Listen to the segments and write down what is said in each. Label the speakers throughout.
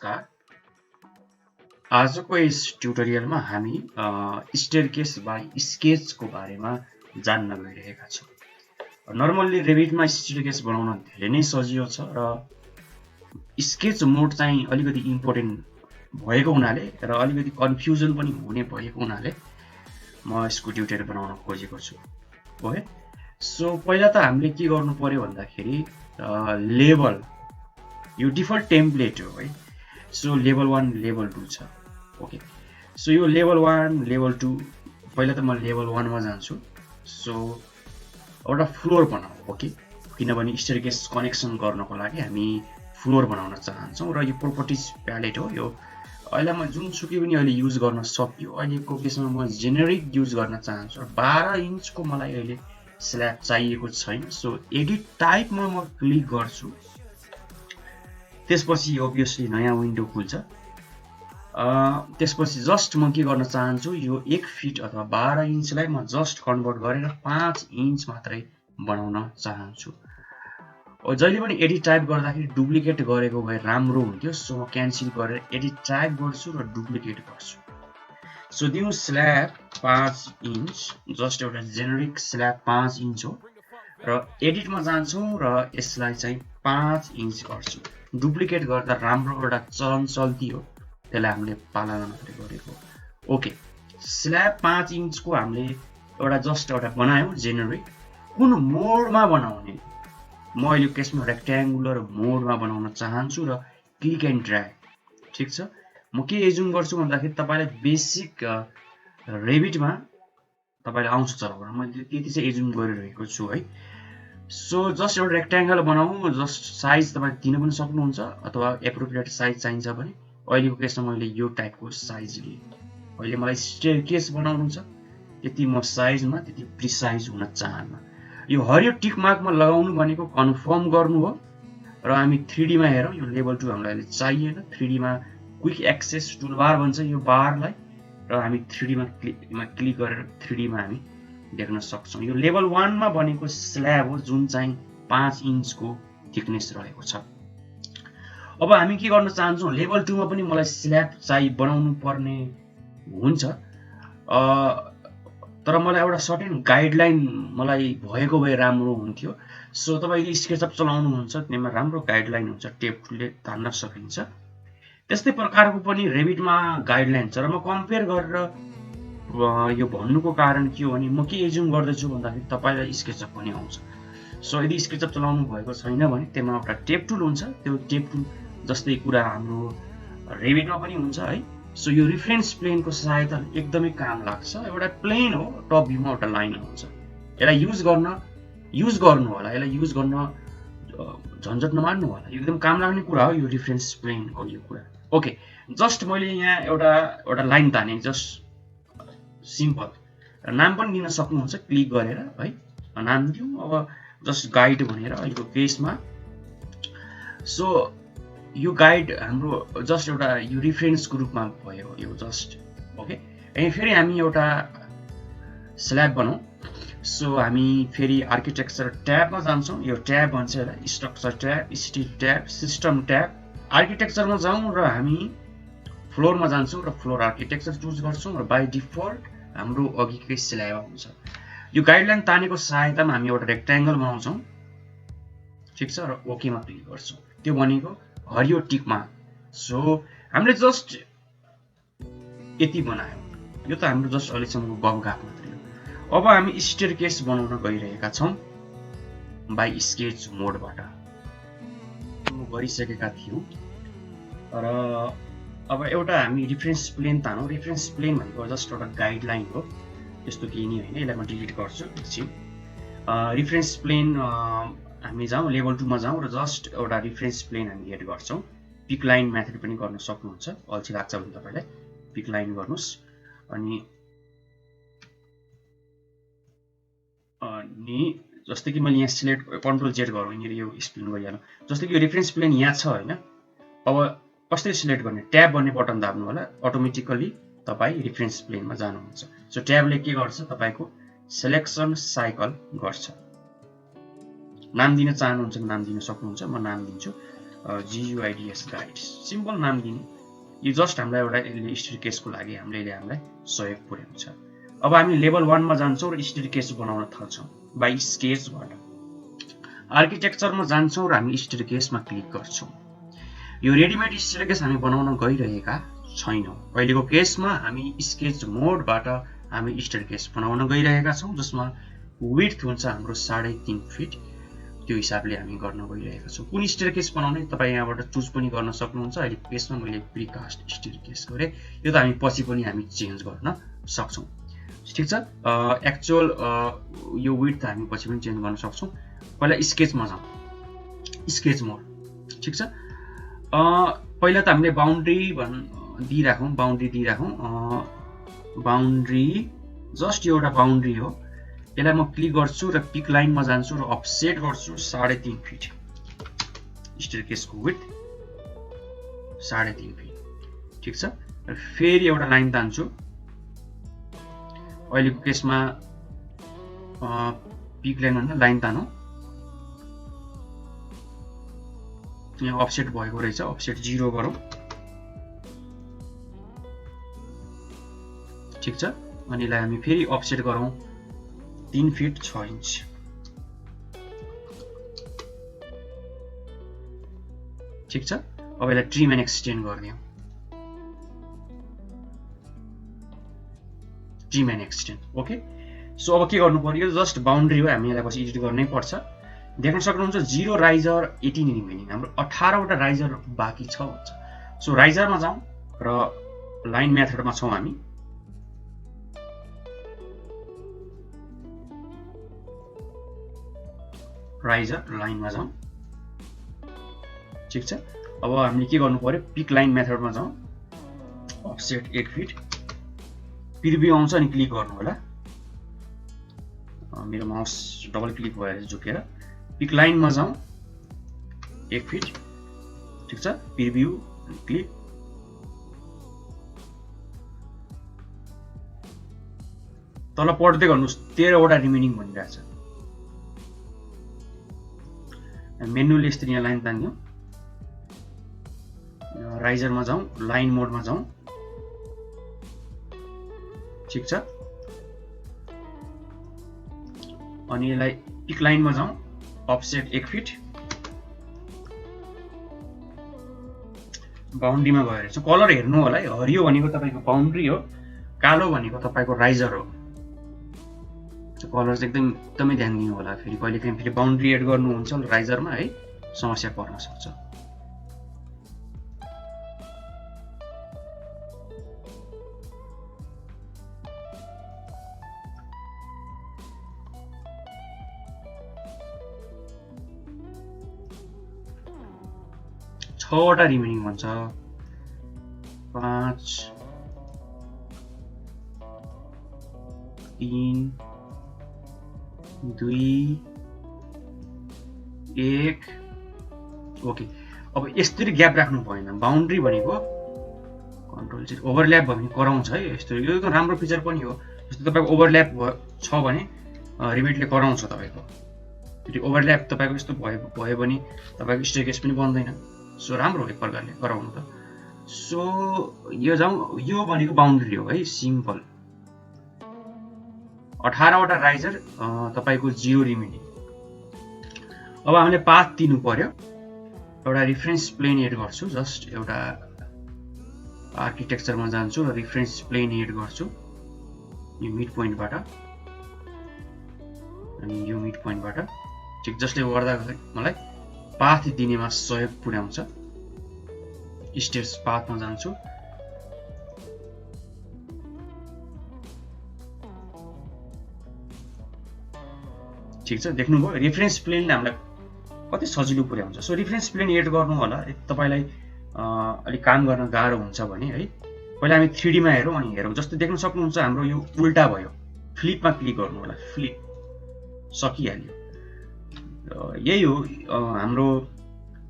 Speaker 1: नमस्कार। आजको यस ट्युटोरियलमा हामी स्टेयरकेस बाई स्केचको बारेमा जान्न गइरहेका छौँ। नर्मल्ली रेभिटमा स्टेयरकेस बनाउन धेरै नै सजिलो छ र स्केच मोड चाहिँ अलिकति इम्पोर्टेन्ट भएको हुनाले र अलिकति कन्फ्युजन पनि हुने भएको हुनाले म यसको ट्युटोरियल बनाउन खोजेको छु। ओके, सो पहिला त हामीले के गर्नु पर्यो भन्दाखेरि लेभल, यो डिफल्ट टेम्प्लेट हो है। सो लेभल 1 लेभल 2 छ। ओके, सो यो लेभल 1 लेभल 2, पहिला त म लेभल 1 मा जान्छु। सो एउटा फ्लोर बनाऊ। ओके, किनभने स्टेयरकेस कनेक्सन गर्नको लागि हामी फ्लोर बनाउन चाहन्छौँ र यो प्रोपर्टिज प्यालेट हो। यो अहिले म जुनसुकै पनि अहिले युज गर्न सक्यो। अहिलेको केसमा म जेनेरिक युज गर्न चाहन्छु र 12 इन्चको मलाई अहिले स्ल्याब चाहिएको छैन। सो एडिट टाइपमा म क्लिक गर्छु। त्यसपछि अभियसली नयाँ विन्डो खुल्छ। त्यसपछि जस्ट म के गर्न चाहन्छु, यो 1 फिट अथवा 12 इन्चलाई म जस्ट कन्भर्ट गरेर 5 इन्च मात्रै बनाउन चाहन्छु। जहिले पनि एडिट टाइप गर्दाखेरि डुप्लिकेट गरेको भए राम्रो हुन्थ्यो। सो म क्यान्सल गरेर एडिट टाइप गर्छु र डुप्लिकेट गर्छु। सो दिउँ स्ल्याब 5 इन्च, जस्ट एउटा जेनेरिक स्ल्याब 5 इन्च हो र एडिटमा जान्छौँ र यसलाई चाहिँ 5 इन्च गर्छु। डुप्लिकेट गर्दा राम्रो एउटा चलन चल्ती हो, त्यसलाई हामीले पालना मात्रै गरेको। ओके, स्ल्याब 5 इन्चको हामीले एउटा जस्ट एउटा बनायौँ जेनेरिक। कुन मोडमा बनाउने? म अहिले केसमा रेक्ट्याङ्गुलर मोडमा बनाउन चाहन्छु र क्लिक एन्ड ड्र्याग। ठिक छ, म के एजुम गर्छु भन्दाखेरि तपाईँले बेसिक रेभिटमा तपाईँले आउँछ चलाउन, मैले त्यति चाहिँ एजुम गरिरहेको छु है। सो जस्ट एउटा रेक्ट्याङ्गल बनाऊ। जस्ट साइज तपाईँ दिन पनि सक्नुहुन्छ अथवा एप्रोप्रिएट साइज चाहिन्छ भने अहिलेको केसमा मैले यो टाइपको साइज लिएँ। अहिले मलाई स्टेयरकेस बनाउनु छ, त्यति म साइजमा त्यति प्रिसाइज हुन चाहन्न। यो हरियो टिक मार्कमा लगाउनु भनेको कन्फर्म गर्नु हो र हामी 3D मा हेरौँ। यो लेभल 2 हामीलाई अहिले चाहिएन। 3D मा क्विक एक्सेस टुलबार भन्छ यो बारलाई, र हामी 3D मा क्लिक गरेर 3D मा हामी देख्न सक्छौँ। यो लेभल 1 मा बनेको स्ल्याब हो, जुन चाहिँ 5 इन्चको थिकनेस रहेको छ। अब हामी के गर्न चाहन्छौँ, लेभल 2 मा पनि मलाई स्ल्याब बनाउनु पर्ने हुन्छ, तर मलाई एउटा सर्टेन गाइडलाइन मलाई भएको भए राम्रो हुन्थ्यो। सो तपाईँले स्केचअप चलाउनुहुन्छ, त्यसमा राम्रो गाइडलाइन हुन्छ, टेप टुलले तान्न सकिन्छ। त्यस्तै प्रकारको पनि रेभिटमा गाइडलाइन छ र म कम्पेयर गरेर यो भन्नुको कारण के हो भने म के एजुम गर्दैछु भन्दाखेरि तपाईँलाई स्केचअप पनि आउँछ। सो यदि स्केचअप चलाउनु भएको छैन भने त्यसमा एउटा टेप टुल हुन्छ। त्यो टेप टुल जस्तै कुरा हाम्रो रेभिटमा पनि हुन्छ है। सो यो रिफरेन्स प्लेनको सहायता एकदमै काम लाग्छ। एउटा प्लेन हो, टप भ्यूमा एउटा लाइन आउँछ। यसलाई युज गर्नु होला, यसलाई युज गर्न झन्झट नमान्नु होला, एकदम काम लाग्ने कुरा हो यो रिफरेन्स प्लेनको यो कुरा। ओके, जस्ट मैले यहाँ एउटा लाइन ताने, जस्ट सिम्पल। नाम पनि दिन सक्नुहुन्छ क्लिक गरेर है। नाम दिउँ अब जस्ट गाइड भनेर अहिलेको केसमा। सो यो गाइड हाम्रो जस्ट एउटा यो रिफरेन्सको रूपमा भयो यो जस्ट। ओके, अनि फेरि हामी एउटा स्ल्याब बनाऊ। सो हामी फेरि आर्किटेक्चर ट्याबमा जान्छौँ। यो ट्याब भन्छ यसलाई, structure tab, steel tab, system tab. आर्किटेक्चरमा जाउँ र हामी फ्लोरमा जान्छौँ र फ्लोर आर्किटेक्चर चुज गर्छौँ र बाई डिफल्ट हाम्रो अघिकै स्ल्याब आउँछ। यो गाइडलाइन तानेको सहायतामा हामी एउटा रेक्ट्याङ्गल बनाउँछौँ। ठिक छ, र ओकेमा क्लिक गर्छौँ। त्यो भनेको हरियो टिकमा। सो हामीले जस्ट यति बनायौँ। यो त हाम्रो जस्ट अहिलेसम्मको गफगाफ मात्रै हो। अब हामी स्टेयरकेस बनाउन गइरहेका छौँ बाई स्केच मोडबाट। गरिसकेका थियौँ र अब एउटा हामी रिफरेन्स प्लेन तानौँ। रिफरेन्स प्लेन भनेको जस्ट एउटा गाइडलाइन हो, त्यस्तो केही नै होइन। यसलाई म डिलिट गर्छु एकछिन। रिफरेन्स प्लेन हामी जाउँ, लेभल 2 मा जाउँ र जस्ट एउटा रिफरेन्स प्लेन हामी एड गर्छौँ। पिक लाइन मेथड पनि गर्न सक्नुहुन्छ, अल्छी लाग्छ भने तपाईँलाई पिक लाइन गर्नुहोस्। अनि जस्तै कि मैले यहाँ सिलेक्ट कन्ट्रोल जेड गरौँ, यहाँनिर यो स्प्लिन गरिहालौँ। जस्तै कि यो रिफरेन्स प्लेन यहाँ छ होइन। अब कसरी सिलेक्ट गर्ने? ट्याब भन्ने बटन दाब्नु होला, अटोमेटिकली तपाईँ रिफरेन्स प्लेनमा जानुहुन्छ। सो ट्याबले के गर्छ, तपाईँको सिलेक्सन साइकल गर्छ। नाम दिन चाहनुहुन्छ नाम दिन सक्नुहुन्छ, म नाम दिन्छु। GUIDS गाइड सिम्पल नाम दिने। यो जस्ट हामीलाई एउटा यसले स्टेयरकेसको लागि हामीलाई सहयोग पुर्याउँछ। अब हामी लेभल 1 मा जान्छौँ र स्टेयरकेस बनाउन थाल्छौँ बाइ स्केचबाट। आर्किटेक्चरमा जान्छौँ र हामी स्टेयरकेसमा क्लिक गर्छौँ। यो रेडिमेड स्टेयरकेस हामी बनाउन गइरहेका छैनौँ। अहिलेको केसमा हामी स्केच मोडबाट हामी स्टेयरकेस बनाउन गइरहेका छौँ, जसमा विड्थ हुन्छ हाम्रो 3.5 फिट। त्यो हिसाबले हामी गर्न गइरहेका छौँ। कुन स्टेयरकेस बनाउने तपाईँ यहाँबाट चुज पनि गर्न सक्नुहुन्छ। अहिले केसमा मैले प्रिकास्ट स्टेयरकेस गरेँ। यो त हामी पछि पनि हामी चेन्ज गर्न सक्छौँ। ठिक छ, एक्चुअल यो विड्थ हामी पछि पनि चेन्ज गर्न सक्छौँ। पहिला स्केचमा जाउँ, स्केच मोड। ठिक छ, पहिला त हामीले बाउन्ड्री दिइराखौँ, बाउन्ड्री जस्ट एउटा बाउन्ड्री हो। यसलाई म क्लिक गर्छु र पिक लाइनमा जान्छु र अफसेट गर्छु 3.5 फिट। स्टेयरकेसको width 3.5 fit. ठिक छ, र फेरि एउटा लाइन तान्छु। अहिलेको केसमा पिक लाइन भन्दा लाइन तानौँ। यहाँ अफसेट भएको रहेछ, अफसेट 0 गरौँ। ठिक छ, अनि यसलाई हामी फेरि अफसेट गरौँ 3 फिट 6 इन्च। ठिक छ, अब यसलाई ट्रिम एन्ड एक्सटेन्ड गरिदिउँ। Trim and extend, okay. So अब के गर्नु पर्यो, जस्ट बाउन्ड्री हो, हामी यसलाई पछि एडिट गर्नै पर्छ। देख्न सक्नुहुन्छ 0 राइजर 18 रिमेनिङ, हाम्रो 18 वटा राइजर बाँकी छ भन्छ। सो राइजरमा जाउँ र लाइन मेथडमा छौँ हामी। राइजर लाइनमा जाउँ। ठिक छ, अब हामीले के गर्नु पर्यो, पिक लाइन मेथडमा जाउँ, अफसेट 1 फिट, प्रिभ्यू आउँछ अनि क्लिक गर्नु होला। मेरो माउस डबल क्लिक भएर झुकेर पिक लाइनमा जाउँ 1 फिट। ठिक छ, प्रिभ्यू क्लिक। तल पढ्दै गर्नुहोस् 13 वटा रिमेनिङ भनिरहेछ। मेन्युले यसरी यहाँ लाइन तान्यौँ। राइजरमा जाउँ, लाइन मोडमा जाउँ। ठिक छ, अनि यसलाई पिक लाइनमा जाउँ, अफसेट 1 फिट, बाउन्ड्रीमा गएर चाहिँ कलर हेर्नु होला है। हरियो भनेको तपाईँको बाउन्ड्री हो, कालो भनेको तपाईँको राइजर हो। कलर चाहिँ एकदमै ध्यान दिनु होला। फेरि कहिलेकाहीँ फेरि बाउन्ड्री एड गर्नुहुन्छ राइजरमा है, समस्या पर्न सक्छ। छवटा रिमेनिङ भन्छ। 5 3 2 1 ओके। अब यस्तरी ग्याप राख्नु भएन। बाउन्ड्री भनेको कन्ट्रोल चाहिँ ओभरल्याप भयो भने कराउँछ है। यस्तो यो त राम्रो फिचर पनि हो। जस्तो तपाईँको ओभरल्याप छ भने रिमेटले कराउँछ तपाईँको। फेरि ओभरल्याप तपाईँको यस्तो भयो भने तपाईँको स्टेयरकेस पनि बन्दैन। सो राम्रो हो एक प्रकारले गराउनु त। सो यो जाउँ, यो भनेको बाउन्ड्री हो है, सिम्पल। 18 वटा राइजर, तपाईँको 0 रिमेनिङ। अब हामीले पाथ दिनु पर्यो। एउटा रिफरेन्स प्लेन एड गर्छु, जस्ट एउटा आर्किटेक्चरमा जान्छु र रिफरेन्स प्लेन एड गर्छु यो मिड पोइन्टबाट अनि यो मिड पोइन्टबाट। ठिक, जसले गर्दा मलाई पाथ दिनेमा सहयोग पुर्याउँछ। स्टेयर्स पाथमा जान्छु। ठिक छ, देख्नुभयो रिफरेन्स प्लेनले हामीलाई कति सजिलो पुर्याउँछ। सो रिफरेन्स प्लेन एड गर्नु होला। तपाईँलाई अलिक काम गर्न गाह्रो हुन्छ भने है, पहिला हामी 3D मा हेरौँ अनि हेरौँ। जस्तो देख्न सक्नुहुन्छ हाम्रो यो उल्टा भयो। फ्लिपमा क्लिक गर्नु होला, फ्लिप, सकिहाल्यो। यही हो हाम्रो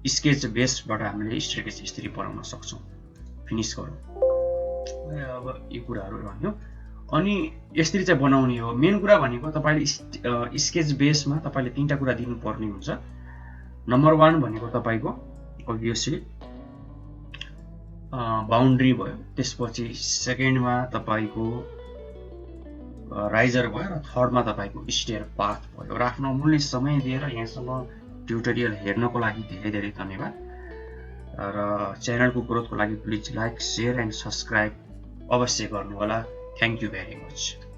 Speaker 1: स्केच बेसबाट हामीले स्टेयरकेस यसरी बनाउन सक्छौँ। फिनिस गरौँ। अब यो कुराहरू भन्यो अनि यसरी चाहिँ बनाउने हो। मेन कुरा भनेको तपाईँले स्केच बेसमा तपाईँले 3टा कुरा दिनुपर्ने हुन्छ। नम्बर 1 भनेको तपाईँको अभियसली बाउन्ड्री भयो, त्यसपछि सेकेन्डमा तपाईँको राइजर भयो र थर्डमा तपाईँको स्टेयर पाथ भयो। र आफ्नो अमूल्य समय दिएर यहाँसम्म ट्युटोरियल हेर्नको लागि धेरै धेरै धन्यवाद। र च्यानलको ग्रोथको लागि please like, share and subscribe अवश्य गर्नुहोला। Thank you very much.